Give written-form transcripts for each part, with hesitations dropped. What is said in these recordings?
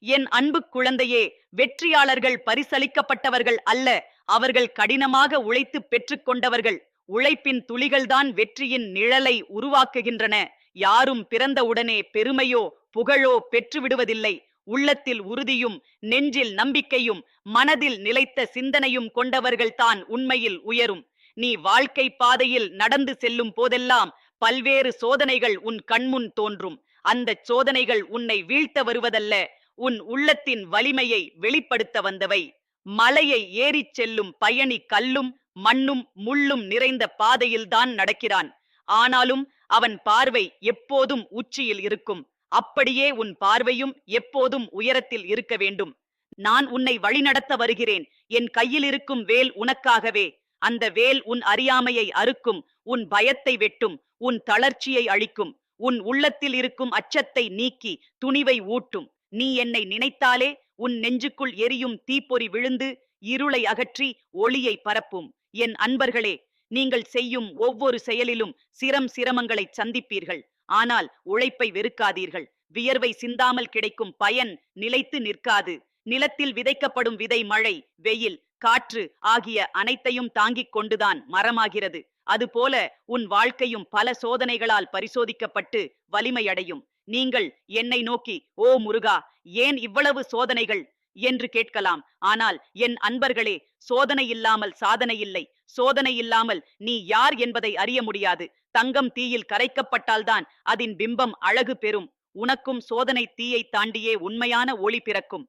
என் அன்பு குழந்தையே, வெற்றியாளர்கள் பரிசளிக்கப்பட்டவர்கள் அல்ல, அவர்கள் கடினமாக உழைத்து பெற்றுக்கொண்டவர்கள். உழைப்பின் துளிகள்தான் வெற்றியின் நிழலை உருவாக்குகின்றன. யாரும் பிறந்தவுடனே பெருமையோ புகழோ பெற்றுவிடுவதில்லை. உள்ளத்தில் உறுதியும் நெஞ்சில் நம்பிக்கையும் மனதில் நிலைத்த சிந்தனையும் கொண்டவர்கள்தான் உண்மையில் உயரும். நீ வாழ்க்கை பாதையில் நடந்து செல்லும் போதெல்லாம் பல்வேறு சோதனைகள் உன் கண்முன் தோன்றும். அந்தச் சோதனைகள் உன்னை வீழ்த்த வருவதல்ல, உன் உள்ளத்தின் வலிமையை வெளிப்படுத்த வந்தவை. மலையை ஏறிச் செல்லும் பயணி கல்லும் மண்ணும் முள்ளும் நிறைந்த பாதையில்தான் நடக்கிறான். ஆனாலும் அவன் பார்வை எப்போதும் உச்சியில் இருக்கும். அப்படியே உன் பார்வையும் எப்போதும் உயரத்தில் இருக்க வேண்டும். நான் உன்னை வழிநடத்த வருகிறேன். என் கையில் இருக்கும் வேல் உனக்காகவே. அந்த வேல் உன் அறியாமையை அறுக்கும், உன் பயத்தை வெட்டும், உன் தளர்ச்சியை அழிக்கும், உன் உள்ளத்தில் இருக்கும் அச்சத்தை நீக்கி துணிவை ஊட்டும். நீ என்னை நினைத்தாலே உன் நெஞ்சுக்குள் எரியும் தீப்பொறி விழுந்து இருளை அகற்றி ஒளியை பரப்பும். என் அன்பர்களே, நீங்கள் செய்யும் ஒவ்வொரு செயலிலும் சிரமங்களை சந்திப்பீர்கள். ஆனால் உழைப்பை வெறுக்காதீர்கள். வியர்வை சிந்தாமல் கிடைக்கும் பயன் நிலைத்து நிற்காது. நிலத்தில் விதைக்கப்படும் விதை மழை, வெயில், காற்று ஆகிய அனைத்தையும் தாங்கிக் கொண்டுதான் மரமாகிறது. அதுபோல உன் வாழ்க்கையும் பல சோதனைகளால் பரிசோதிக்கப்பட்டு வலிமையடையும். நீங்கள் என்னை நோக்கி, ஓ முருகா, ஏன் இவ்வளவு சோதனைகள் என்று கேட்கலாம். ஆனால் என் அன்பர்களே, சோதனை இல்லாமல் சாதனை இல்லை. சோதனை இல்லாமல் நீ யார் என்பதை அறிய முடியாது. தங்கம் தீயில் கரைக்கப்பட்டால்தான் அதன் பிம்பம் அழகு பெறும். உனக்கும் சோதனை தீயை தாண்டியே உண்மையான ஒளி பிறக்கும்.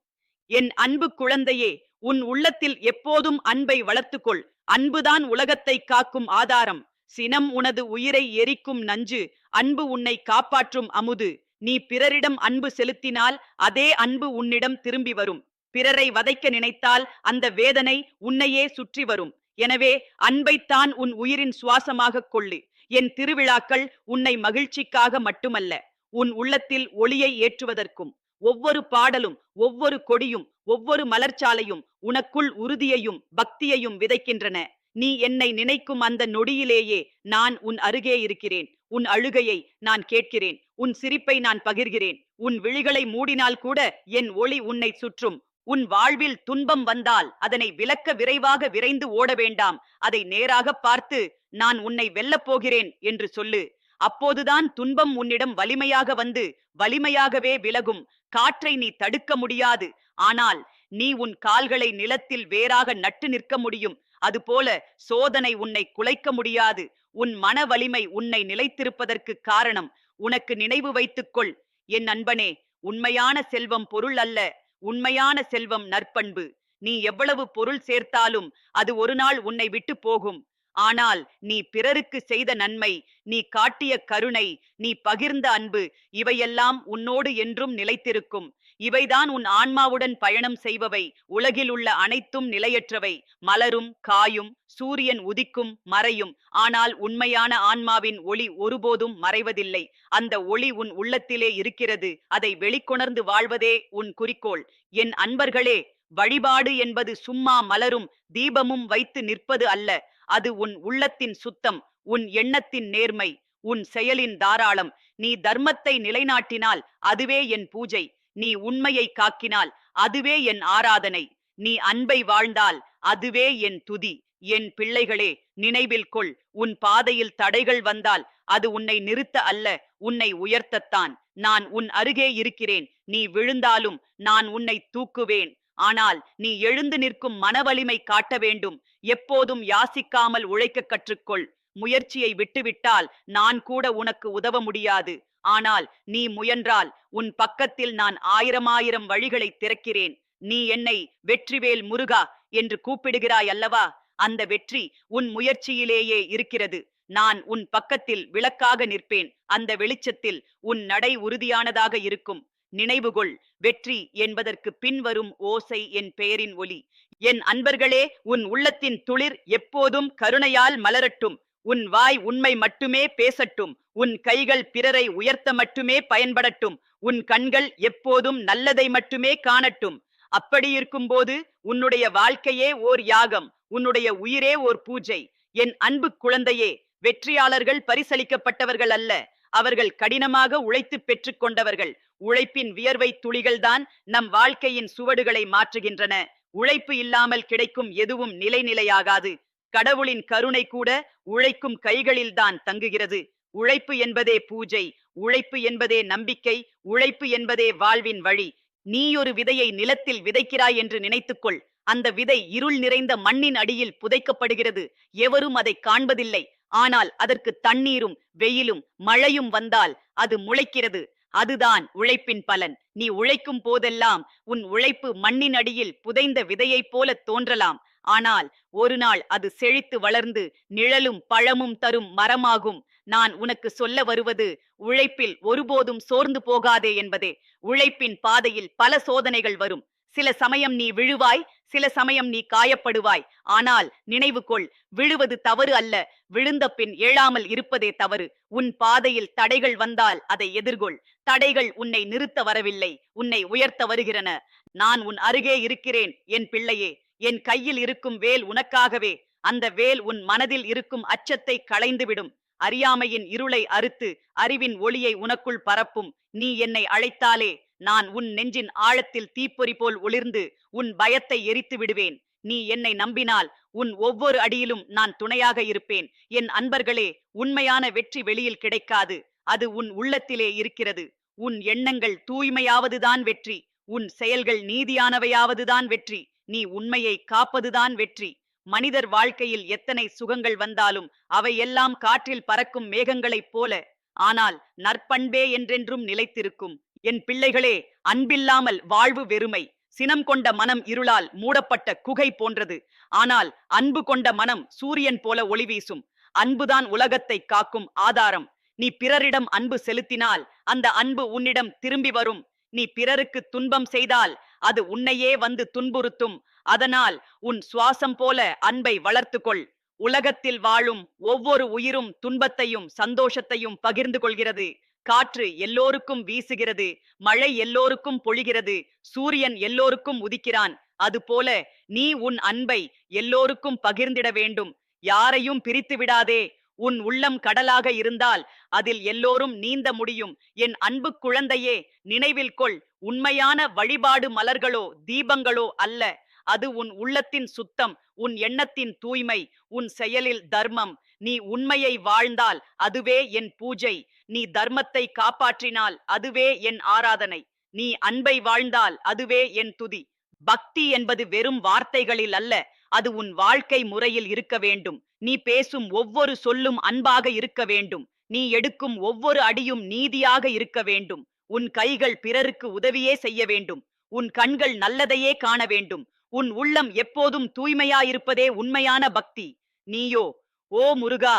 என் அன்பு குழந்தையே, உன் உள்ளத்தில் எப்போதும் அன்பை வளர்த்துக்கொள். அன்புதான் உலகத்தை காக்கும் ஆதாரம். சினம் உனது உயிரை எரிக்கும் நஞ்சு, அன்பு உன்னை காப்பாற்றும் அமுது. நீ பிறரிடம் அன்பு செலுத்தினால் அதே அன்பு உன்னிடம் திரும்பி வரும். பிறரை வதைக்க நினைத்தால் அந்த வேதனை உன்னையே சுற்றி வரும். எனவே அன்பைத்தான் உன் உயிரின் சுவாசமாக கொள்ளு. என் திருவிழாக்கள் உன்னை மகிழ்ச்சிக்காக மட்டுமல்ல, உன் உள்ளத்தில் ஒளியை ஏற்றுவதற்கும். ஒவ்வொரு பாடலும், ஒவ்வொரு கொடியும், ஒவ்வொரு மலர்ச்சாலையும் உனக்குள் உறுதியையும் பக்தியையும் விதைக்கின்றன. நீ என்னை நினைக்கும் அந்த நொடியிலேயே நான் உன் அருகே இருக்கிறேன். உன் அழுகையை நான் கேட்கிறேன். உன் சிரிப்பை நான் பகிர்கிறேன். உன் விழிகளை மூடினால் கூட என் ஒளி உன்னை சுற்றும். உன் வாழ்வில் துன்பம் வந்தால் அதனை விலக்க விரைவாக விரைந்து ஓட வேண்டாம். அதை நேராக பார்த்து, நான் உன்னை வெல்லப் போகிறேன் என்று சொல்லு. அப்போதுதான் துன்பம் உன்னிடம் வலிமையாக வந்து வலிமையாகவே விலகும். காற்றை நீ தடுக்க முடியாது, ஆனால் நீ உன் கால்களை நிலத்தில் வேறாக நட்டு நிற்க முடியும். அதுபோல சோதனை உன்னை குலைக்க முடியாது. உன் மன வலிமை உன்னை நிலைத்திருப்பதற்கு காரணம். உனக்கு நினைவு வைத்துக்கொள் என் அன்பனே, உண்மையான செல்வம் பொருள் அல்ல, உண்மையான செல்வம் நற்பண்பு. நீ எவ்வளவு பொருள் சேர்த்தாலும் அது ஒரு நாள் உன்னை விட்டு போகும். ஆனால் நீ பிறருக்கு செய்த நன்மை, நீ காட்டிய கருணை, நீ பகிர்ந்த அன்பு, இவையெல்லாம் உன்னோடு என்றும் நிலைத்திருக்கும். இவைதான் உன் ஆன்மாவுடன் பயணம் செய்பவை. உலகில் உள்ள அனைத்தும் நிலையற்றவை. மலரும் காயும், சூரியன் உதிக்கும் மறையும். ஆனால் உண்மையான ஆன்மாவின் ஒளி ஒருபோதும் மறைவதில்லை. அந்த ஒளி உன் உள்ளத்திலே இருக்கிறது. அதை வெளிக்கொணர்ந்து வாழ்வதே உன் குறிக்கோள். என் அன்பர்களே, வழிபாடு என்பது சும்மா மலரும் தீபமும் வைத்து நிற்பது அல்ல. அது உன் உள்ளத்தின் சுத்தம், உன் எண்ணத்தின் நேர்மை, உன் செயலின் தாராளம். நீ தர்மத்தை நிலைநாட்டினால் அதுவே என் பூஜை. நீ உண்மையை காக்கினால் அதுவே என் ஆராதனை. நீ அன்பை வாழ்ந்தால் அதுவே என் துதி. என் பிள்ளைகளே, நினைவில் கொள், உன் பாதையில் தடைகள் வந்தால் அது உன்னை நிறுத்த அல்ல, உன்னை உயர்த்தத்தான். நான் உன் அருகே இருக்கிறேன். நீ விழுந்தாலும் நான் உன்னை தூக்குவேன். ஆனால் நீ எழுந்து நிற்கும் மனவலிமை காட்ட வேண்டும். எப்போதும் யாசிக்காமல் உழைக்க கற்றுக்கொள். முயற்சியை விட்டுவிட்டால் நான் கூட உனக்கு உதவ முடியாது. ஆனால் நீ முயன்றால் உன் பக்கத்தில் நான் ஆயிரம் வழிகளை திறக்கிறேன். நீ என்னை வெற்றிவேல் முருகா என்று கூப்பிடுகிறாய் அல்லவா? அந்த வெற்றி உன் முயற்சியிலேயே இருக்கிறது. நான் உன் பக்கத்தில் விளக்காக நிற்பேன். அந்த வெளிச்சத்தில் உன் நடை உறுதியானதாக இருக்கும். நினைவுகொள், வெற்றி என்பதற்கு பின்வரும் ஓசை என் பெயரின் ஒலி. என் அன்பர்களே, உன் உள்ளத்தின் துளிர் எப்போதும் கருணையால் மலரட்டும். உன் வாய் உண்மை மட்டுமே பேசட்டும். உன் கைகள் பிறரை உயர்த்த மட்டுமே பயன்படட்டும். உன் கண்கள் எப்போதும் நல்லதை மட்டுமே காணட்டும். அப்படி இருக்கும்போது உன்னுடைய வாழ்க்கையே ஓர் யாகம், உன்னுடைய உயிரே ஓர் பூஜை. என் அன்பு குழந்தையே, வெற்றியாளர்கள் பரிசளிக்கப்பட்டவர்கள் அல்ல, அவர்கள் கடினமாக உழைத்து பெற்றுக்கொண்டவர்கள். உழைப்பின் வியர்வை துளிகள்தான் நம் வாழ்க்கையின் சுவடுகளை மாற்றுகின்றன. உழைப்பு இல்லாமல் கிடைக்கும் எதுவும் நிலையாகாது. கடவுளின் கருணை கூட உழைக்கும் கைகளில்தான் தங்குகிறது. உழைப்பு என்பதே பூஜை, உழைப்பு என்பதே நம்பிக்கை, உழைப்பு என்பதே வாழ்வின் வழி. நீ ஒரு விதையை நிலத்தில் விதைக்கிறாய் என்று நினைத்துக்கொள். அந்த விதை இருள் நிறைந்த மண்ணின் அடியில் புதைக்கப்படுகிறது. எவரும் அதை காண்பதில்லை. ஆனால் அதற்கு தண்ணீரும் வெயிலும் மழையும் வந்தால் அது முளைக்கிறது. அதுதான் உழைப்பின் பலன். நீ உழைக்கும் போதெல்லாம் உன் உழைப்பு மண்ணின் அடியில் புதைந்த விதையைப் போல தோன்றலாம். ஆனால் ஒரு நாள் அது செழித்து வளர்ந்து நிழலும் பழமும் தரும் மரமாகும். நான் உனக்கு சொல்ல வருவது, உழைப்பில் ஒருபோதும் சோர்ந்து போகாதே என்பதே. உழைப்பின் பாதையில் பல சோதனைகள் வரும். சில சமயம் நீ விழுவாய், சில சமயம் நீ காயப்படுவாய். ஆனால் நினைவு கொள், விழுவது தவறு அல்ல, விழுந்த பின் எழாமல் இருப்பதே தவறு. உன் பாதையில் தடைகள் வந்தால் அதை எதிர்கொள். தடைகள் உன்னை நிறுத்த வரவில்லை, உன்னை உயர்த்த வருகிறன. நான் உன் அருகே இருக்கிறேன் என் பிள்ளையே. என் கையில் இருக்கும் வேல் உனக்காகவே. அந்த வேல் உன் மனதில் இருக்கும் அச்சத்தை களைந்துவிடும். அறியாமையின் இருளை அறுத்து அறிவின் ஒளியை உனக்குள் பரப்பும். நீ என்னை அழைத்தாலே நான் உன் நெஞ்சின் ஆழத்தில் தீப்பொறி போல் ஒளிர்ந்து உன் பயத்தை எரித்து விடுவேன். நீ என்னை நம்பினால் உன் ஒவ்வொரு அடியிலும் நான் துணையாக இருப்பேன். என் அன்பர்களே, உண்மையான வெற்றி வெளியில் கிடைக்காது, அது உன் உள்ளத்திலே இருக்கிறது. உன் எண்ணங்கள் தூய்மையாவதுதான் வெற்றி. உன் செயல்கள் நீதியானவையாவதுதான் வெற்றி. நீ உண்மையை காப்பதுதான் வெற்றி. மனிதர் வாழ்க்கையில் எத்தனை சுகங்கள் வந்தாலும் அவையெல்லாம் காற்றில் பறக்கும் மேகங்களைப் போல. ஆனால் நற்பண்பே என்றென்றும் நிலைத்திருக்கும். என் பிள்ளைகளே, அன்பில்லாமல் வாழ்வு வெறுமை. சினம் கொண்ட மனம் இருளால் மூடப்பட்ட குகை போன்றது. ஆனால் அன்பு கொண்ட மனம் சூரியன் போல ஒளி வீசும். அன்புதான் உலகத்தை காக்கும் ஆதாரம். நீ பிறரிடம் அன்பு செலுத்தினால் அந்த அன்பு உன்னிடம் திரும்பி வரும். நீ பிறருக்கு துன்பம் செய்தால் அது உன்னையே வந்து துன்புறுத்தும். அதனால் உன் சுவாசம் போல அன்பை வளர்த்துக்கொள். உலகத்தில் வாழும் ஒவ்வொரு உயிரும் துன்பத்தையும் சந்தோஷத்தையும் பகிர்ந்து கொள்கிறது. காற்று எல்லோருக்கும் வீசுகிறது, மழை எல்லோருக்கும் பொழிகிறது, சூரியன் எல்லோருக்கும் உதிக்கிறான். அதுபோல நீ உன் அன்பை எல்லோருக்கும் பகிர்ந்திட வேண்டும். யாரையும் பிரித்து விடாதே. உன் உள்ளம் கடலாக இருந்தால் அதில் எல்லோரும் நீந்த முடியும். என் அன்பு குழந்தையே, நினைவில் கொள், உண்மையான வழிபாடு மலர்களோ தீபங்களோ அல்ல. அது உன் உள்ளத்தின் சுத்தம், உன் எண்ணத்தின் தூய்மை, உன் செயலில் தர்மம். நீ உண்மையை வாழ்ந்தால் அதுவே என் பூஜை. நீ தர்மத்தை காப்பாற்றினால் அதுவே என் ஆராதனை. நீ அன்பை வாழ்ந்தால் அதுவே என் துதி. பக்தி என்பது வெறும் வார்த்தைகளில் அல்ல, அது உன் வாழ்க்கை முறையில் இருக்க வேண்டும். நீ பேசும் ஒவ்வொரு சொல்லும் அன்பாக இருக்க வேண்டும். நீ எடுக்கும் ஒவ்வொரு அடியும் நீதியாக இருக்க வேண்டும். உன் கைகள் பிறருக்கு உதவியே செய்ய வேண்டும். உன் கண்கள் நல்லதையே காண வேண்டும். உன் உள்ளம் எப்போதும் தூய்மையாயிருப்பதே உண்மையான பக்தி. நீயோ, ஓ முருகா,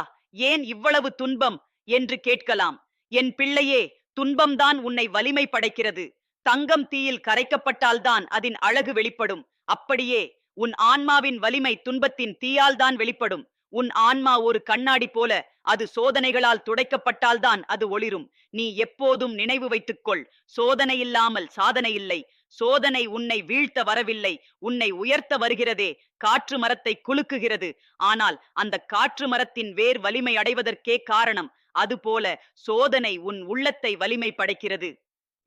ஏன் இவ்வளவு துன்பம் என்று கேட்கலாம். என் பிள்ளையே, துன்பம்தான் உன்னை வலிமை படைக்கிறது. தங்கம் தீயில் கரைக்கப்பட்டால்தான் அதன் அழகு வெளிப்படும். அப்படியே உன் ஆன்மாவின் வலிமை துன்பத்தின் தீயால் தான் வெளிப்படும். உன் ஆன்மா ஒரு கண்ணாடி போல, அது சோதனைகளால் துடைக்கப்பட்டால்தான் அது ஒளிரும். நீ எப்போதும் நினைவு வைத்துக்கொள், சோதனை இல்லாமல் சாதனை இல்லை. சோதனை உன்னை வீழ்த்த வரவில்லை, உன்னை உயர்த்த வருகிறதே. காற்று மரத்தை குலுக்குகிறது, ஆனால் அந்த காற்று மரத்தின் வேர் வலிமை அடைவதற்கே காரணம். அதுபோல சோதனை உன் உள்ளத்தை வலிமை படைக்கிறது.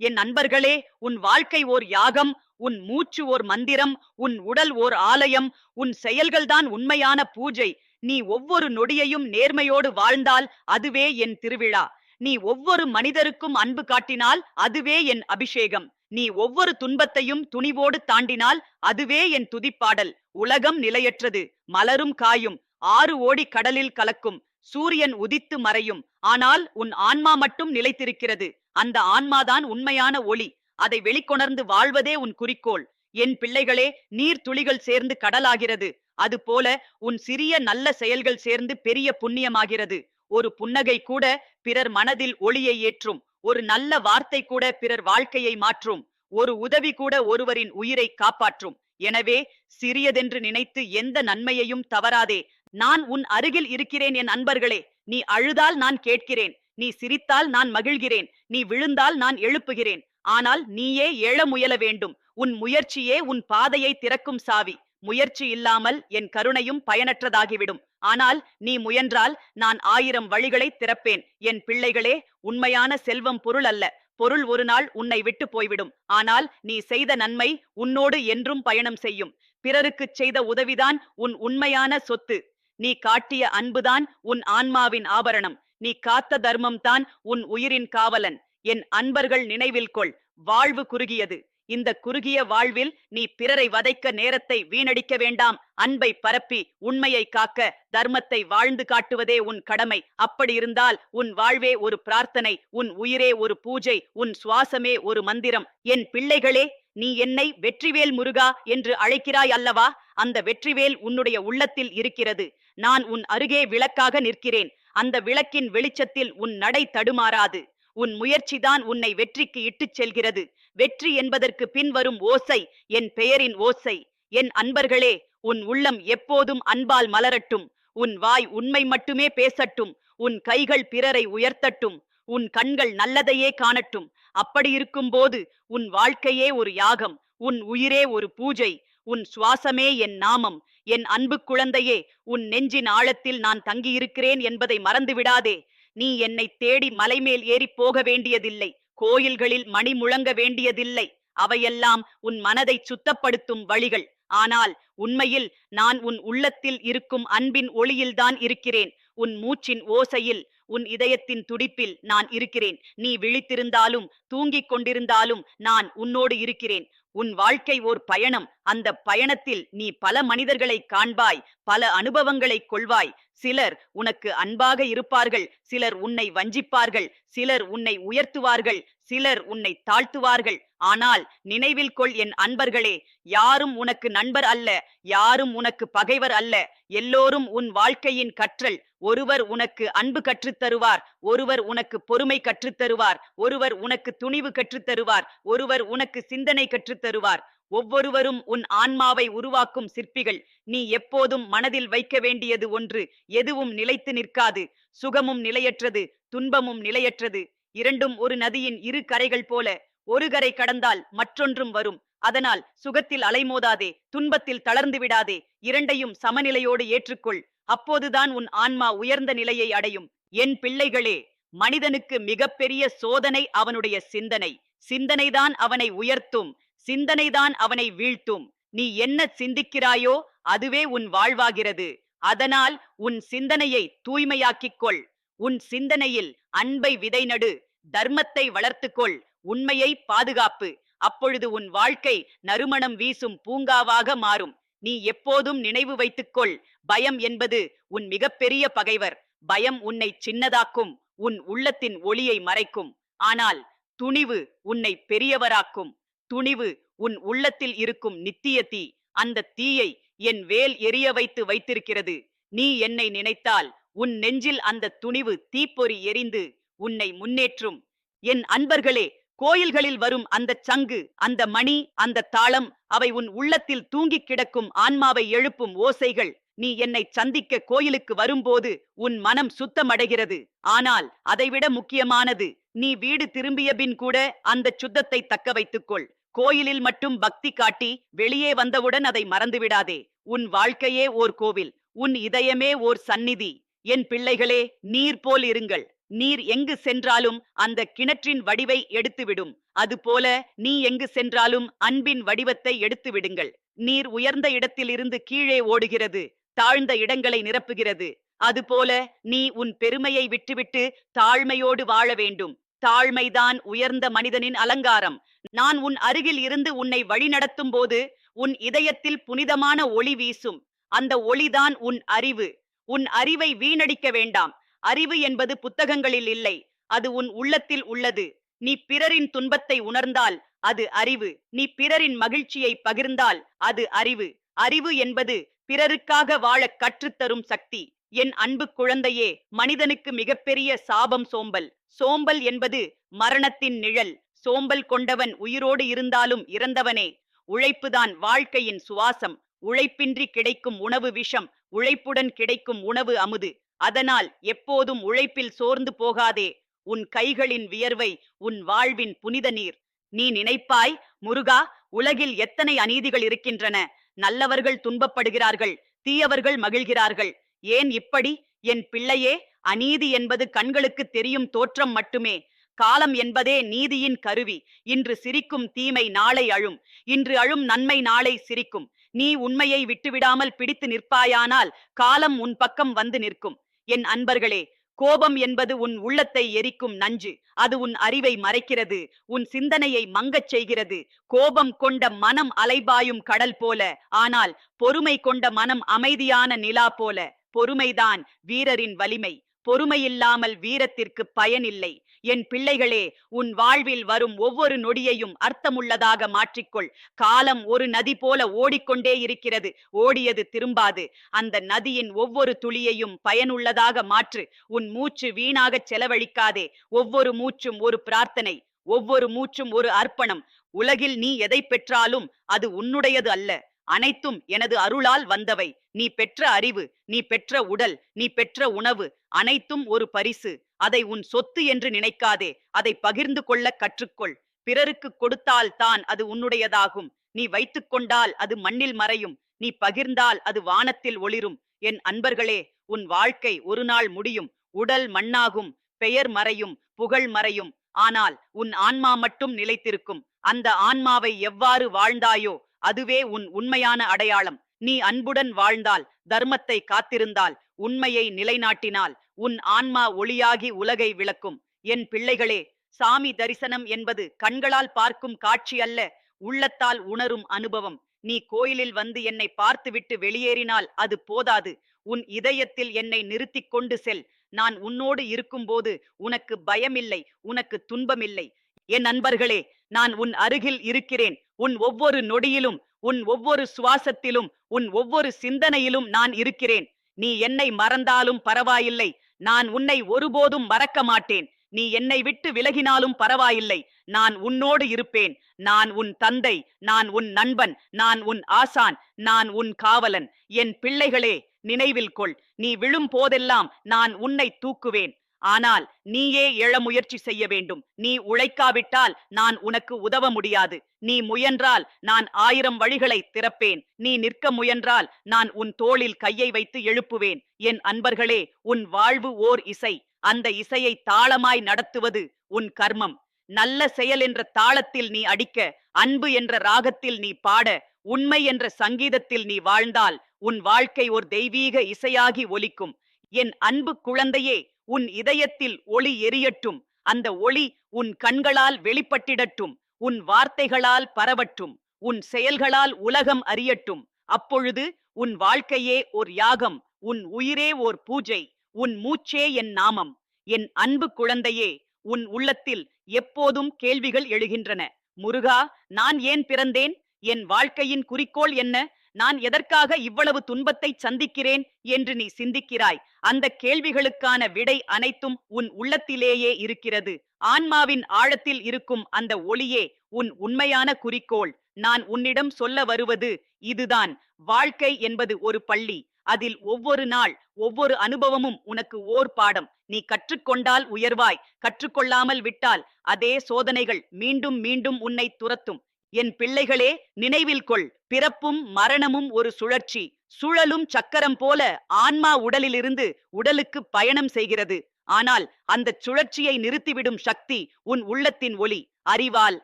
என் நண்பர்களே, உன் வாழ்க்கை ஓர் யாகம், உன் மூச்சு ஓர் மந்திரம், உன் உடல் ஓர் ஆலயம், உன் செயல்கள்தான் உண்மையான பூஜை. நீ ஒவ்வொரு நொடியையும் நேர்மையோடு வாழ்ந்தால் அதுவே என் திருவிழா. நீ ஒவ்வொரு மனிதருக்கும் அன்பு காட்டினால் அதுவே என் அபிஷேகம். நீ ஒவ்வொரு துன்பத்தையும் துணிவோடு தாண்டினால் அதுவே என் துதிப்பாடல். உலகம் நிலையற்றது, மலரும் காயும், ஆறு ஓடி கடலில் கலக்கும், சூரியன் உதித்து மறையும். ஆனால் உன் ஆன்மா மட்டும் நிலைத்திருக்கிறது. அந்த ஆன்மாதான் உண்மையான ஒளி. அதை வெளிக்கொணர்ந்து வாழ்வதே உன் குறிக்கோள். என் பிள்ளைகளே, நீர் துளிகள் சேர்ந்து கடலாகிறது. அதுபோல உன் சிறிய நல்ல செயல்கள் சேர்ந்து பெரிய புண்ணியமாகிறது. ஒரு புன்னகை கூட பிறர் மனதில் ஒளியை ஏற்றும். ஒரு நல்ல வார்த்தை கூட பிறர் வாழ்க்கையை மாற்றும். ஒரு உதவி கூட ஒருவரின் உயிரை காப்பாற்றும். எனவே சிறியதென்று நினைத்து எந்த நன்மையையும் தவறாதே. நான் உன் அருகில் இருக்கிறேன் என் அன்பர்களே. நீ அழுதால் நான் கேட்கிறேன், நீ சிரித்தால் நான் மகிழ்கிறேன், நீ விழுந்தால் நான் எழுப்புகிறேன். ஆனால் நீயே எழ முயல வேண்டும். உன் முயற்சியே உன் பாதையை திறக்கும் சாவி. முயற்சி இல்லாமல் என் கருணையும் பயனற்றதாகிவிடும். ஆனால் நீ முயன்றால் நான் 1000 வழிகளை திறப்பேன். என் பிள்ளைகளே, உண்மையான செல்வம் பொருள் அல்ல, பொருள் ஒரு நாள் உன்னை விட்டு போய்விடும். ஆனால் நீ செய்த நன்மை உன்னோடு என்றும் பயணம் செய்யும். பிறருக்குச் செய்த உதவிதான் உன் உண்மையான சொத்து. நீ காட்டிய அன்புதான் உன் ஆன்மாவின் ஆபரணம். நீ காத்த தர்மம்தான் உன் உயிரின் காவலன். என் அன்பர்கள் நினைவில் கொள், வாழ்வு குறுகியது. இந்த குறுகிய வாழ்வில் நீ பிறரை வதைக்க நேரத்தை வீணடிக்க வேண்டாம். அன்பை பரப்பி உண்மையை காக்க தர்மத்தை வாழ்ந்து காட்டுவதே உன் கடமை. அப்படி இருந்தால் உன் வாழ்வே ஒரு பிரார்த்தனை, உன் உயிரே ஒரு பூஜை, உன் சுவாசமே ஒரு மந்திரம். என் பிள்ளைகளே, நீ என்னை வெற்றிவேல் முருகா என்று அழைக்கிறாய் அல்லவா? அந்த வெற்றிவேல் உன்னுடைய உள்ளத்தில் இருக்கிறது. நான் உன் அருகே விளக்காக நிற்கிறேன். அந்த விளக்கின் வெளிச்சத்தில் உன் நடை தடுமாறாது. உன் முயற்சிதான் உன்னை வெற்றிக்கு இட்டுச் செல்கிறது. வெற்றி என்பதற்கு பின்வரும் ஓசை என் பெயரின் ஓசை. என் அன்பர்களே, உன் உள்ளம் எப்போதும் அன்பால் மலரட்டும். உன் வாய் உண்மை மட்டுமே பேசட்டும். உன் கைகள் பிறரை உயர்த்தட்டும். உன் கண்கள் நல்லதையே காணட்டும். அப்படி இருக்கும்போது உன் வாழ்க்கையே ஒரு யாகம், உன் உயிரே ஒரு பூஜை, உன் சுவாசமே என் நாமம். என் அன்பு குழந்தையே, உன் நெஞ்சின் ஆழத்தில் நான் தங்கியிருக்கிறேன் என்பதை மறந்துவிடாதே. நீ என்னை தேடி மலைமேல் ஏறி போக வேண்டியதில்லை. கோயில்களில் மணி முழங்க வேண்டியதில்லை. அவையெல்லாம் உன் மனதை சுத்தப்படுத்தும் வழிகள். ஆனால் உண்மையில் நான் உன் உள்ளத்தில் இருக்கும் அன்பின் ஒளியில்தான் இருக்கிறேன். உன் மூச்சின் ஓசையில், உன் இதயத்தின் துடிப்பில் நான் இருக்கிறேன். நீ விழித்திருந்தாலும் தூங்கிக் கொண்டிருந்தாலும் நான் உன்னோடு இருக்கிறேன். உன் வாழ்க்கை ஓர் பயணம். அந்த பயணத்தில் நீ பல மனிதர்களை காண்பாய், பல அனுபவங்களை கொள்வாய். சிலர் உனக்கு அன்பாக இருப்பார்கள், சிலர் உன்னை வஞ்சிப்பார்கள், சிலர் உன்னை உயர்த்துவார்கள், சிலர் உன்னை தாழ்த்துவார்கள். ஆனால் நினைவில் கொள் என் அன்பர்களே, யாரும் உனக்கு நண்பர் அல்ல, யாரும் உனக்கு பகைவர் அல்ல. எல்லோரும் உன் வாழ்க்கையின் கற்றல். ஒருவர் உனக்கு அன்பு கற்றுத்தருவார், ஒருவர் உனக்கு பொறுமை கற்றுத்தருவார், ஒருவர் உனக்கு துணிவு கற்றுத்தருவார், ஒருவர் உனக்கு சிந்தனை கற்றுத்தருவார். ஒவ்வொருவரும் உன் ஆன்மாவை உருவாக்கும் சிற்பிகள். நீ எப்போதும் மனதில் வைக்க வேண்டியது ஒன்று: எதுவும் நிலைத்து நிற்காது. சுகமும் நிலையற்றது, துன்பமும் நிலையற்றது. இரண்டும் ஒரு நதியின் இரு கரைகள் போல. ஒரு கரை கடந்தால் மற்றொன்றும் வரும். அதனால் சுகத்தில் அலைமோதாதே, துன்பத்தில் தளர்ந்து விடாதே. இரண்டையும் சமநிலையோடு ஏற்றுக்கொள். அப்போதுதான் உன் ஆன்மா உயர்ந்த நிலையை அடையும். என் பிள்ளைகளே, மனிதனுக்கு மிகப்பெரிய சோதனை அவனுடைய சிந்தனை. சிந்தனைதான் அவனை உயர்த்தும், சிந்தனைதான் அவனை வீழ்த்தும். நீ என்ன சிந்திக்கிறாயோ அதுவே உன் வாழ்வாகிறது. அதனால் உன் சிந்தனையை தூய்மையாக்கிக் கொள். உன் சிந்தனையில் அன்பை விதை நடு, தர்மத்தை வளர்த்துக்கொள், உண்மையை பாதுகாப்பு. அப்பொழுது உன் வாழ்க்கை நறுமணம் வீசும் பூங்காவாக மாறும். நீ எப்போதும் நினைவு வைத்துக்கொள், பயம் என்பது உன் மிகப்பெரிய பகைவர். பயம் உன்னை சின்னதாக்கும், உன் உள்ளத்தின் ஒளியை மறைக்கும். ஆனால் துணிவு உன்னை பெரியவராக்கும். துணிவு உன் உள்ளத்தில் இருக்கும் நித்திய தீ. அந்த தீயை என் வேல் எரிய வைத்திருக்கிறது. நீ என்னை நினைத்தால் உன் நெஞ்சில் அந்த துணிவு தீப்பொறி எரிந்து உன்னை முன்னேற்றும். என் அன்பர்களே, கோயில்களில் வரும் அந்த சங்கு, அந்த மணி, அந்த தாளம், அவை உன் உள்ளத்தில் தூங்கிக் கிடக்கும் ஆன்மாவை எழுப்பும் ஓசைகள். நீ என்னை சந்திக்க கோயிலுக்கு வரும்போது உன் மனம் சுத்தமடைகிறது. ஆனால் அதைவிட முக்கியமானது, நீ வீடு திரும்பிய பின் கூட அந்த சுத்தத்தை தக்க வைத்துக்கொள். கோயிலில் மட்டும் பக்தி காட்டி வெளியே வந்தவுடன் அதை மறந்துவிடாதே. உன் வாழ்க்கையே ஓர் கோவில், உன் இதயமே ஓர் சந்நிதி. என் பிள்ளைகளே, நீர் போல் இருங்கள். நீர் எங்கு சென்றாலும் அந்த கிணற்றின் வடிவை எடுத்துவிடும். அதுபோல நீ எங்கு சென்றாலும் அன்பின் வடிவத்தை எடுத்து விடுங்கள். நீர் உயர்ந்த இடத்திலிருந்து கீழே ஓடுகிறது, தாழ்ந்த இடங்களை நிரப்புகிறது. அதுபோல நீ உன் பெருமையை விட்டுவிட்டு தாழ்மையோடு வாழ வேண்டும். தாழ்மைதான் உயர்ந்த மனிதனின் அலங்காரம். நான் உன் அருகில் இருந்து உன்னை வழிநடத்தும் போது உன் இதயத்தில் புனிதமான ஒளி வீசும். அந்த ஒளிதான் உன் அறிவு. உன் அறிவை வீணடிக்க வேண்டாம். அறிவு என்பது புத்தகங்களில் இல்லை, அது உன் உள்ளத்தில் உள்ளது. நீ பிறரின் துன்பத்தை உணர்ந்தால் அது அறிவு. நீ பிறரின் மகிழ்ச்சியை பகிர்ந்தால் அது அறிவு. அறிவு என்பது பிறருக்காக வாழ கற்றுத்தரும் சக்தி. என் அன்பு குழந்தையே, மனிதனுக்கு மிகப்பெரிய சாபம் சோம்பல். சோம்பல் என்பது மரணத்தின் நிழல். சோம்பல் கொண்டவன் உயிரோடு இருந்தாலும் இறந்தவனே. உழைப்புதான் வாழ்க்கையின் சுவாசம். உழைப்பின்றி கிடைக்கும் உணவு விஷம், உழைப்புடன் கிடைக்கும் உணவு அமுது. அதனால் எப்போதும் உழைப்பில் சோர்ந்து போகாதே. உன் கைகளின் வியர்வை உன் வாழ்வின் புனித நீர். நீ நினைப்பாய், முருகா, உலகில் எத்தனை அநீதிகள் இருக்கின்றன. நல்லவர்கள் துன்பப்படுகிறார்கள், தீயவர்கள் மகிழ்கிறார்கள். ஏன் இப்படி? என் பிள்ளையே, அநீதி என்பது கண்களுக்கு தெரியும் தோற்றம் மட்டுமே. காலம் என்பதே நீதியின் கருவி. இன்று சிரிக்கும் தீமை நாளை அழும். இன்று அழும் நன்மை நாளை சிரிக்கும். நீ உண்மையை விட்டுவிடாமல் பிடித்து நிற்பாயானால் காலம் உன் பக்கம் வந்து நிற்கும். என் அன்பர்களே, கோபம் என்பது உன் உள்ளத்தை எரிக்கும் நஞ்சு. அது உன் அறிவை மறைக்கிறது, உன் சிந்தனையை மங்கச் செய்கிறது. கோபம் கொண்ட மனம் அலைபாயும் கடல் போல, ஆனால் பொறுமை கொண்ட மனம் அமைதியான நிலா போல. பொறுமைதான் வீரரின் வலிமை. பொறுமையில்லாமல் வீரத்திற்கு பயனில்லை. என் பிள்ளைகளே, உன் வாழ்வில் வரும் ஒவ்வொரு நொடியையும் அர்த்தமுள்ளதாக மாற்றிக்கொள். காலம் ஒரு நதி போல ஓடிக்கொண்டே இருக்கிறது. ஓடியது திரும்பாது. அந்த நதியின் ஒவ்வொரு துளியையும் பயனுள்ளதாக மாற்று. உன் மூச்சு வீணாகச் செலவழிக்காதே. ஒவ்வொரு மூச்சும் ஒரு பிரார்த்தனை, ஒவ்வொரு மூச்சும் ஒரு அர்ப்பணம். உலகில் நீ எதை பெற்றாலும் அது உன்னுடையது அல்ல. அனைத்தும் எனது அருளால் வந்தவை. நீ பெற்ற அறிவு, நீ பெற்ற உடல், நீ பெற்ற உணவு, அனைத்தும் ஒரு பரிசு. அதை உன் சொத்து என்று நினைக்காதே. அதை பகிர்ந்து கொள்ள கற்றுக்கொள். பிறருக்கு கொடுத்தால் தான் அது உன்னுடையதாகும். நீ வைத்துக் கொண்டால் அது மண்ணில் மறையும். நீ பகிர்ந்தால் அது வானத்தில் ஒளிரும். என் அன்பர்களே, உன் வாழ்க்கை ஒரு நாள் முடியும். உடல் மண்ணாகும், பெயர் மறையும், புகழ் மறையும். ஆனால் உன் ஆன்மா மட்டும் நிலைத்திருக்கும். அந்த ஆன்மாவை எவ்வாறு வாழ்ந்தாயோ அதுவே உன் உண்மையான அடையாளம். நீ அன்புடன் வாழ்ந்தால், தர்மத்தை காத்திருந்தால், உண்மையை நிலைநாட்டினால், உன் ஆன்மா ஒளியாகி உலகை விளக்கும். என் பிள்ளைகளே, சாமி தரிசனம் என்பது கண்களால் பார்க்கும் காட்சி அல்ல, உள்ளத்தால் உணரும் அனுபவம். நீ கோயிலில் வந்து என்னை பார்த்துவிட்டு வெளியேறினால் அது போதாது. உன் இதயத்தில் என்னை நிறுத்திக் கொண்டு செல். நான் உன்னோடு இருக்கும்போது உனக்கு பயமில்லை, உனக்கு துன்பமில்லை. என் நண்பர்களே, நான் உன் அருகில் இருக்கிறேன். உன் ஒவ்வொரு நொடியிலும், உன் ஒவ்வொரு சுவாசத்திலும், உன் ஒவ்வொரு சிந்தனையிலும் நான் இருக்கிறேன். நீ என்னை மறந்தாலும் பரவாயில்லை, நான் உன்னை ஒருபோதும் மறக்க மாட்டேன். நீ என்னை விட்டு விலகினாலும் பரவாயில்லை, நான் உன்னோடு இருப்பேன். நான் உன் தந்தை, நான் உன் நண்பன், நான் உன் ஆசான், நான் உன் காவலன். என் பிள்ளைகளே, நினைவில் கொள், நீ விழும் போதெல்லாம் நான் உன்னை தூக்குவேன். ஆனால் நீயே எழ முயற்சி செய்ய வேண்டும். நீ உழைக்காவிட்டால் நான் உனக்கு உதவ முடியாது. நீ முயன்றால் நான் 1000 வழிகளை திறப்பேன். நீ நிற்க முயன்றால் நான் உன் தோளில் கையை வைத்து எழுப்புவேன். என் அன்பர்களே, உன் வாழ்வு ஓர் இசை. அந்த இசையை தாளமாய் நடத்துவது உன் கர்மம். நல்ல செயல் என்ற தாளத்தில் நீ அடிக்க, அன்பு என்ற ராகத்தில் நீ பாட, உண்மை என்ற சங்கீதத்தில் நீ வாழ்ந்தால் உன் வாழ்க்கை ஒரு தெய்வீக இசையாகி ஒலிக்கும். என் அன்பு குழந்தையே, உன் இதயத்தில் ஒளி எரியட்டும். அந்த ஒளி உன் கண்களால் வெளிப்பட்டிடட்டும். உன் வார்த்தைகளால் பரவட்டும். உன் செயல்களால் உலகம் அறியட்டும். அப்பொழுது உன் வாழ்க்கையே ஓர் யாகம், உன் உயிரே ஓர் பூஜை, உன் மூச்சே என் நாமம். என் அன்பு குழந்தையே, உன் உள்ளத்தில் எப்போதும் கேள்விகள் எழுகின்றன. முருகா, நான் ஏன் பிறந்தேன்? என் வாழ்க்கையின் குறிக்கோள் என்ன? நான் எதற்காக இவ்வளவு துன்பத்தை சந்திக்கிறேன் என்று நீ சிந்திக்கிறாய். அந்த கேள்விகளுக்கான விடை அனைத்தும் உன் உள்ளத்திலேயே இருக்கிறது. ஆன்மாவின் ஆழத்தில் இருக்கும் அந்த ஒளியே உன் உண்மையான குறிக்கோள். நான் உன்னிடம் சொல்ல வருவது இதுதான். வாழ்க்கை என்பது ஒரு பள்ளி. அதில் ஒவ்வொரு நாள், ஒவ்வொரு அனுபவமும் உனக்கு ஓர் பாடம். நீ கற்றுக்கொண்டால் உயர்வாய், கற்றுக்கொள்ளாமல் விட்டால் அதே சோதனைகள் மீண்டும் மீண்டும் உன்னை துரத்தும். என் பிள்ளைகளே, நினைவில் கொள், பிறப்பும் மரணமும் ஒரு சுழற்சி. சுழலும் சக்கரம் போல ஆன்மா உடலிலிருந்து உடலுக்கு பயணம் செய்கிறது. ஆனால் அந்த சுழற்சியை நிறுத்திவிடும் சக்தி உன் உள்ளத்தின் ஒளி. அறிவால்,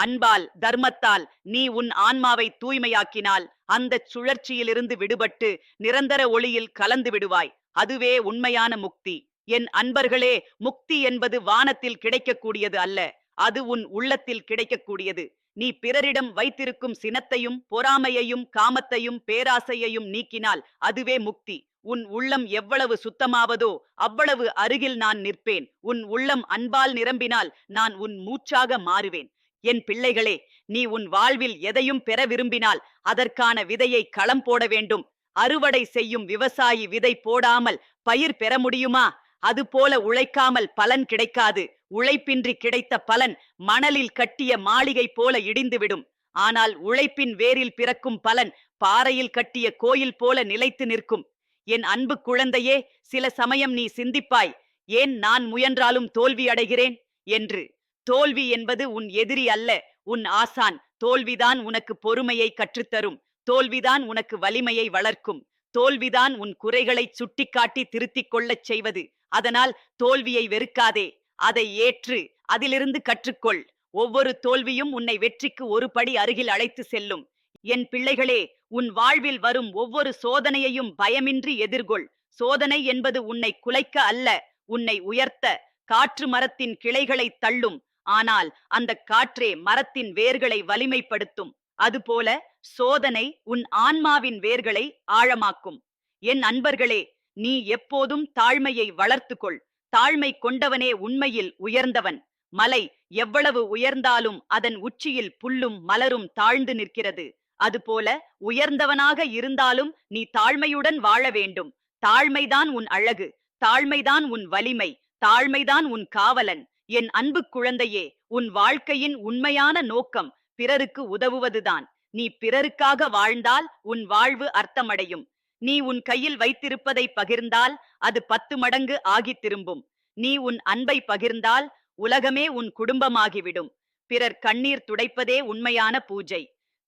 அன்பால், தர்மத்தால் நீ உன் ஆன்மாவை தூய்மையாக்கினால் அந்த சுழற்சியிலிருந்து விடுபட்டு நிரந்தர ஒளியில் கலந்து விடுவாய். அதுவே உண்மையான முக்தி. என் அன்பர்களே, முக்தி என்பது வானத்தில் கிடைக்கக்கூடியது அல்ல, அது உன் உள்ளத்தில் கிடைக்கக்கூடியது. நீ பிறரிடம் வைத்திருக்கும் சினத்தையும், பொறாமையையும், காமத்தையும், பேராசையையும் நீக்கினால் அதுவே முக்தி. உன் உள்ளம் எவ்வளவு சுத்தமாவதோ அவ்வளவு அருகில் நான் நிற்பேன். உன் உள்ளம் அன்பால் நிரம்பினால் நான் உன் மூச்சாக மாறுவேன். என் பிள்ளைகளே, நீ உன் வாழ்வில் எதையும் பெற விரும்பினால் அதற்கான விதையை களம் போட வேண்டும். அறுவடை செய்யும் விவசாயி விதை போடாமல் பயிர் பெற முடியுமா? அதுபோல உழைக்காமல் பலன் கிடைக்காது. உழைப்பின்றி கிடைத்த பலன் மணலில் கட்டிய மாளிகை போல இடிந்துவிடும். ஆனால் உழைப்பின் வேரில் பிறக்கும் பலன் பாறையில் கட்டிய கோயில் போல நிலைத்து நிற்கும். என் அன்பு குழந்தையே, சில சமயம் நீ சிந்திப்பாய், ஏன் நான் முயன்றாலும் தோல்வி அடைகிறேன் என்று. தோல்வி என்பது உன் எதிரி அல்ல, உன் ஆசான். தோல்விதான் உனக்கு பொறுமையை கற்றுத்தரும். தோல்விதான் உனக்கு வலிமையை வளர்க்கும். தோல்விதான் உன் குறைகளை சுட்டிக்காட்டி திருத்திக் கொள்ளச் செய்வது. அதனால் தோல்வியை வெறுக்காதே, அதை ஏற்று அதிலிருந்து கற்றுக்கொள். ஒவ்வொரு தோல்வியும் உன்னை வெற்றிக்கு ஒரு படி அருகில் அழைத்து செல்லும். என் பிள்ளைகளே, உன் வாழ்வில் வரும் ஒவ்வொரு சோதனையையும் பயமின்றி எதிர்கொள். சோதனை என்பது உன்னை குலைக்க அல்ல, உன்னை உயர்த்த. காற்று மரத்தின் கிளைகளை தள்ளும், ஆனால் அந்த காற்றே மரத்தின் வேர்களை வலிமைப்படுத்தும். அதுபோல சோதனை உன் ஆன்மாவின் வேர்களை ஆழமாக்கும். என் அன்பர்களே, நீ எப்போதும் தாழ்மையை வளர்த்துக்கொள். தாழ்மை கொண்டவனே உண்மையில் உயர்ந்தவன். மலை எவ்வளவு உயர்ந்தாலும் அதன் உச்சியில் புல்லும் மலரும் தாழ்ந்து நிற்கிறது. அதுபோல உயர்ந்தவனாக இருந்தாலும் நீ தாழ்மையுடன் வாழ வேண்டும். தாழ்மைதான் உன் அழகு, தாழ்மைதான் உன் வலிமை, தாழ்மைதான் உன் காவலன். என் அன்பு குழந்தையே, உன் வாழ்க்கையின் உண்மையான நோக்கம் பிறருக்கு உதவுவதுதான். நீ பிறருக்காக வாழ்ந்தால் உன் வாழ்வு அர்த்தமடையும். நீ உன் கையில் வைத்திருப்பதை பகிர்ந்தால் அது 10 மடங்கு ஆகி திரும்பும். நீ உன் அன்பை பகிர்ந்தால் உலகமே உன் குடும்பமாகிவிடும். பிறர் கண்ணீர் துடைப்பதே உண்மையான பூஜை.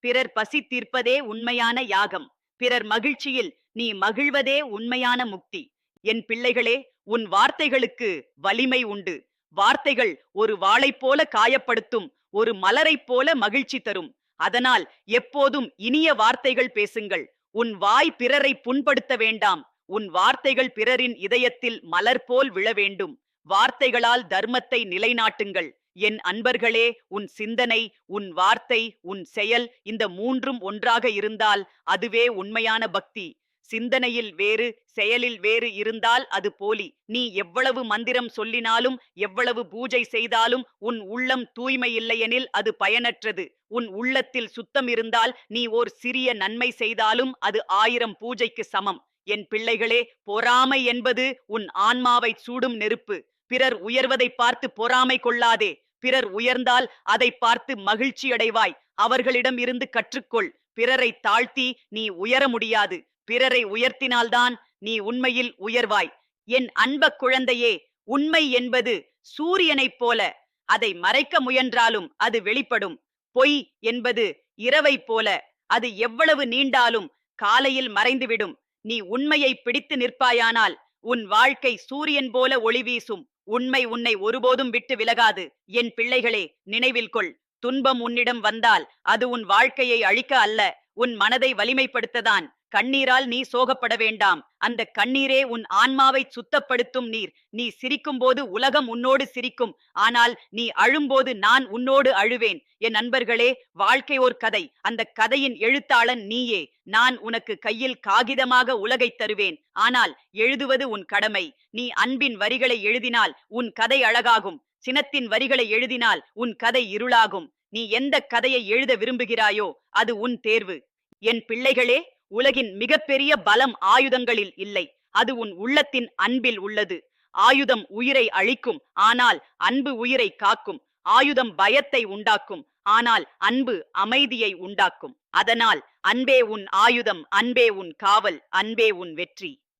பிறர் பசி தீர்ப்பதே உண்மையான யாகம். பிறர் மகிழ்ச்சியில் நீ மகிழ்வதே உண்மையான முக்தி. என் பிள்ளைகளே, உன் வார்த்தைகளுக்கு வலிமை உண்டு. வார்த்தைகள் ஒரு வாளைப் போல காயப்படுத்தும், ஒரு மலரைப் போல மகிழ்ச்சி தரும். அதனால் எப்போதும் இனிய வார்த்தைகள் பேசுங்கள். உன் வாய் பிறரை புண்படுத்த வேண்டாம். உன் வார்த்தைகள் பிறரின் இதயத்தில் மலர் போல் விழ வேண்டும். வார்த்தைகளால் தர்மத்தை நிலைநாட்டுங்கள். என் அன்பர்களே, உன் சிந்தனை, உன் வார்த்தை, உன் செயல், இந்த மூன்றும் ஒன்றாக இருந்தால் அதுவே உண்மையான பக்தி. சிந்தனையில் வேறு, செயலில் வேறு இருந்தால் அது போலி. நீ எவ்வளவு மந்திரம் சொல்லினாலும், எவ்வளவு பூஜை செய்தாலும் உன் உள்ளம் தூய்மை இல்லையெனில் அது பயனற்றது. உன் உள்ளத்தில் சுத்தம் இருந்தால் நீ ஓர் சிறிய நன்மை செய்தாலும் அது 1000 பூஜைக்கு சமம். என் பிள்ளைகளே, பொறாமை என்பது உன் ஆன்மாவை சூடும் நெருப்பு. பிறர் உயர்வதை பார்த்து பொறாமை கொள்ளாதே. பிறர் உயர்ந்தால் அதை பார்த்து மகிழ்ச்சி அடைவாய். அவர்களிடம் இருந்து கற்றுக்கொள். பிறரை தாழ்த்தி நீ உயர முடியாது. பிறரை உயர்த்தினால்தான் நீ உண்மையில் உயர்வாய். என் அன்ப குழந்தையே, உண்மை என்பது சூரியனைப் போல. அதை மறைக்க முயன்றாலும் அது வெளிப்படும். பொய் என்பது இரவைப் போல. அது எவ்வளவு நீண்டாலும் காலையில் மறைந்துவிடும். நீ உண்மையை பிடித்து நிற்பாயானால் உன் வாழ்க்கை சூரியன் போல ஒளி வீசும். உண்மை உன்னை ஒருபோதும் விட்டு விலகாது. என் பிள்ளைகளே, நினைவில் கொள். துன்பம் உன்னிடம் வந்தால் அது உன் வாழ்க்கையை அழிக்க அல்ல, உன் மனதை வலிமைப்படுத்ததான். கண்ணீரால் நீ சோகப்பட வேண்டாம். அந்த கண்ணீரே உன் ஆன்மாவை சுத்தப்படுத்தும் நீர். நீ சிரிக்கும் போது உலகம் உன்னோடு சிரிக்கும். ஆனால் நீ அழும்போது நான் உன்னோடு அழுவேன். என் நண்பர்களே, வாழ்க்கை ஓர் கதை. அந்த கதையின் எழுத்தாளன் நீயே. நான் உனக்கு கையில் காகிதமாக உலகை தருவேன். ஆனால் எழுதுவது உன் கடமை. நீ அன்பின் வரிகளை எழுதினால் உன் கதை அழகாகும். சினத்தின் வரிகளை எழுதினால் உன் கதை இருளாகும். நீ எந்த கதையை எழுத விரும்புகிறாயோ அது உன் தேர்வு. என் பிள்ளைகளே, உலகின் மிகப்பெரிய பலம் ஆயுதங்களில் இல்லை, அது உன் உள்ளத்தின் அன்பில் உள்ளது. ஆயுதம் உயிரை அழிக்கும், ஆனால் அன்பு உயிரை காக்கும். ஆயுதம் பயத்தை உண்டாக்கும், ஆனால் அன்பு அமைதியை உண்டாக்கும். அதனால் அன்பே உன் ஆயுதம், அன்பே உன் காவல், அன்பே உன் வெற்றி.